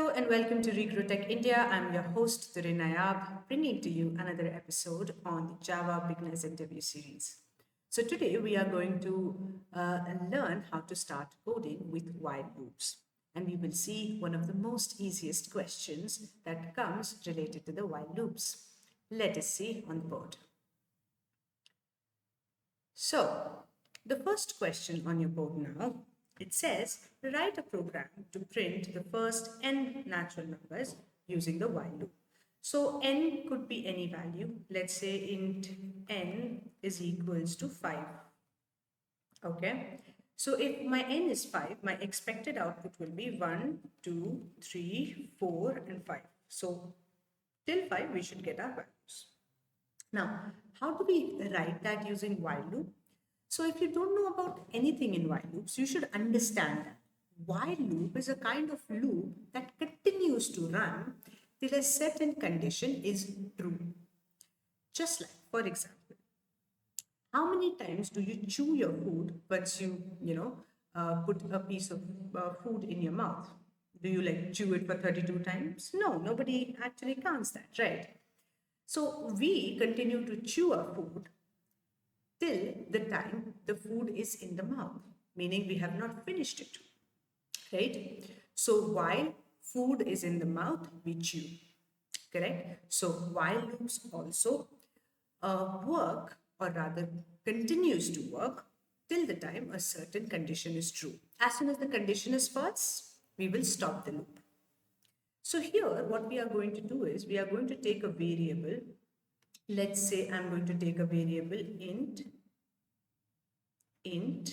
Hello and welcome to Recruitech India. I'm your host, Durin Nayab, bringing to you another episode on the Java Beginners Interview Series. So today we are going to learn how to start coding with while loops. And we will see one of the most easiest questions that comes related to the while loops. Let us see on the board. So, the first question on your board now, it says, write a program to print the first n natural numbers using the while loop. So, n could be any value. Let's say int n is equals to 5. Okay. So, if my n is 5, my expected output will be 1, 2, 3, 4, and 5. So, till 5, we should get our values. Now, how do we write that using while loop? So if you don't know about anything in while loops, you should understand that while loop is a kind of loop that continues to run till a certain condition is true. Just like, for example, how many times do you chew your food once put a piece of food in your mouth? Do you like chew it for 32 times? No, nobody actually counts that, right? So we continue to chew our food till the time the food is in the mouth, meaning we have not finished it, right? So while food is in the mouth, we chew, correct? So while loops also work, or rather continues to work till the time a certain condition is true. As soon as the condition is false, we will stop the loop. So here what we are going to do is we are going to take a variable. Let's say I'm going to take a variable int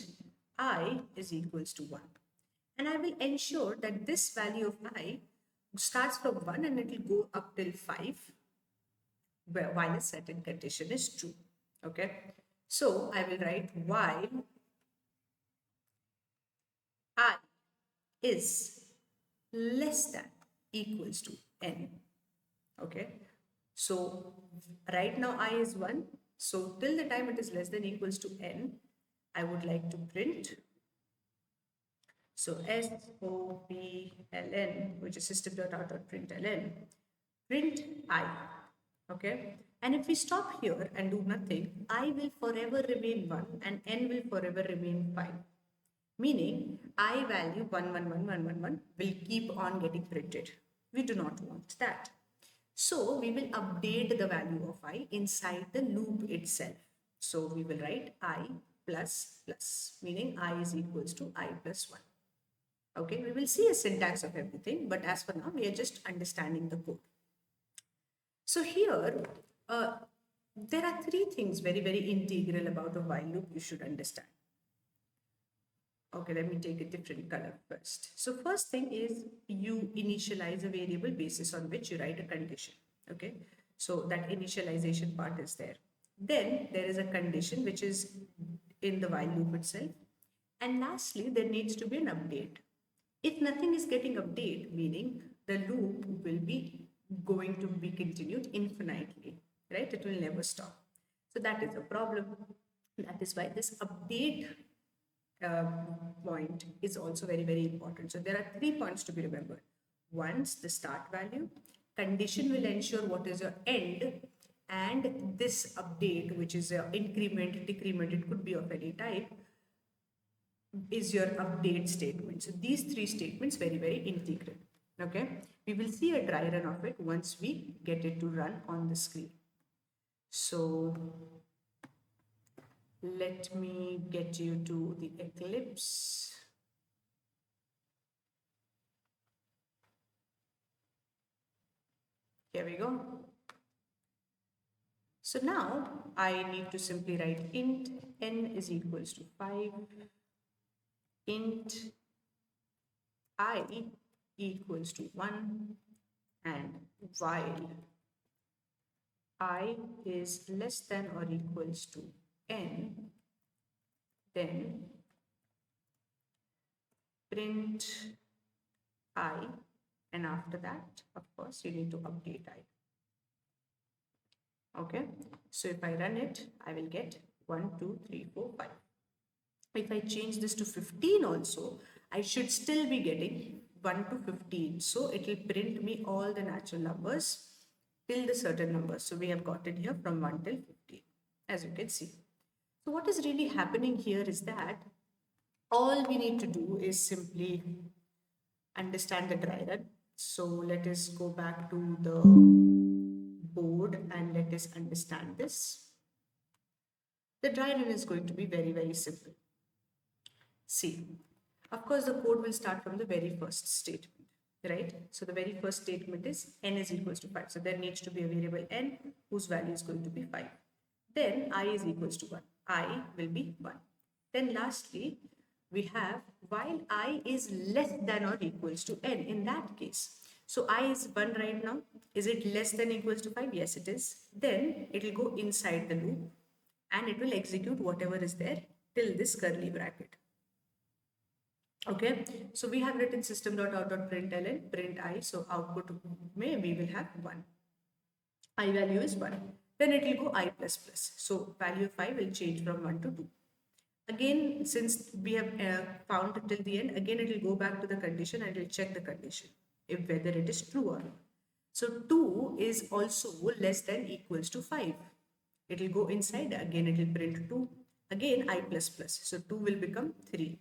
I is equals to 1. And I will ensure that this value of I starts from 1 and it will go up till 5 while a certain condition is true. Okay. So I will write while I is less than equals to n. Okay. So right now I is 1. So till the time it is less than equals to n, I would like to print. So SOPLN, which is system.out.println, print I. Okay. And if we stop here and do nothing, I will forever remain 1 and n will forever remain 5. Meaning I value 11111 will keep on getting printed. We do not want that. So we will update the value of I inside the loop itself. So we will write I plus plus, meaning I is equals to I plus 1. Okay, we will see a syntax of everything, but as for now, we are just understanding the code. So here, there are three things very, very integral about a while loop you should understand. Okay, let me take a different color first. So first thing is you initialize a variable basis on which you write a condition. Okay, so that initialization part is there. Then there is a condition which is in the while loop itself. And lastly, there needs to be an update. If nothing is getting updated, meaning the loop will be going to be continued infinitely, right? It will never stop. So that is a problem. That is why this update point is also very, very important. So there are 3 points to be remembered. Once the start value, condition will ensure what is your end, and this update, which is your increment, decrement, it could be of any type, is your update statement. So these 3 statements very, very integral. Okay, we will see a dry run of it once we get it to run on the screen. So let me get you to the Eclipse. Here we go. So now I need to simply write int n is equals to 5, int I equals to 1, and while I is less than or equals to n, then print I, and after that, of course, you need to update I. Okay, so if I run it, I will get 1, 2, 3, 4, 5. If I change this to 15 also, I should still be getting 1 to 15. So it will print me all the natural numbers till the certain number. So we have got it here from 1 till 15, as you can see. So what is really happening here is that all we need to do is simply understand the dry run. So let us go back to the board and let us understand this. The dry run is going to be very, very simple. See, of course, the code will start from the very first statement, right? So the very first statement is n is equals to 5. So there needs to be a variable n whose value is going to be 5. Then I is equals to 1. I will be 1. Then lastly, we have while I is less than or equals to n in that case. So I is 1 right now. Is it less than equals to 5? Yes, it is. Then it will go inside the loop and it will execute whatever is there till this curly bracket. Okay, so we have written system.out.println print I, so output may we will have 1. I value is 1. Then it will go I plus plus. So value of I will change from 1 to 2. Again, since we have found till the end, again it will go back to the condition and it will check the condition if whether it is true or not. So 2 is also less than equals to 5. It will go inside, again it will print 2. Again I plus plus. So 2 will become 3.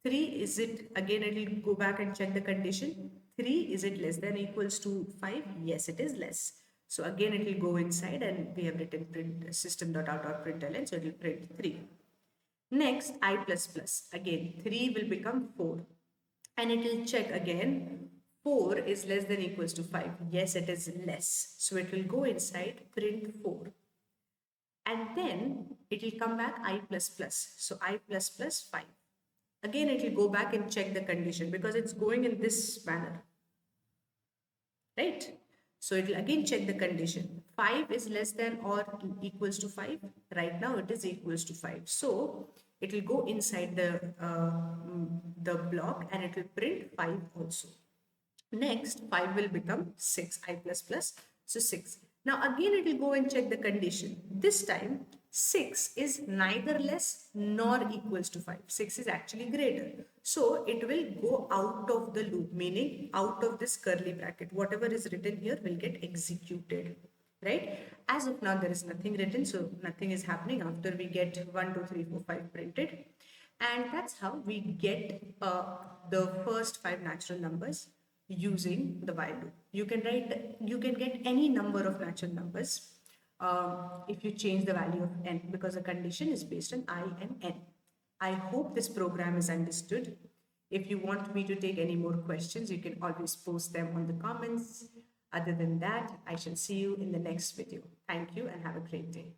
3 is it, again it will go back and check the condition. 3 is it less than equals to 5? Yes, it is less. So again it will go inside and we have written print system.out.println, so it will print 3. Next I plus plus, again 3 will become 4 and it will check again 4 is less than equals to 5. Yes, it is less. So it will go inside, print 4. And then it will come back I plus plus. So I plus plus 5. Again, it will go back and check the condition because it's going in this manner, right? So it will again check the condition. 5 is less than or equals to 5. Right now it is equals to 5. So it will go inside the block and it will print 5 also. Next, 5 will become 6, I plus plus, so 6. Now again it will go and check the condition. This time 6 is neither less nor equals to 5. 6 is actually greater. So it will go out of the loop, meaning out of this curly bracket. Whatever is written here will get executed, right? As of now there is nothing written, so nothing is happening after we get 1, 2, 3, 4, 5 printed. And that's how we get the first 5 natural numbers using the while loop. You can get any number of natural numbers if you change the value of n, because the condition is based on I and n. I hope this program is understood. If you want me to take any more questions, you can always post them on the comments. Other than that, I shall see you in the next video. Thank you and have a great day.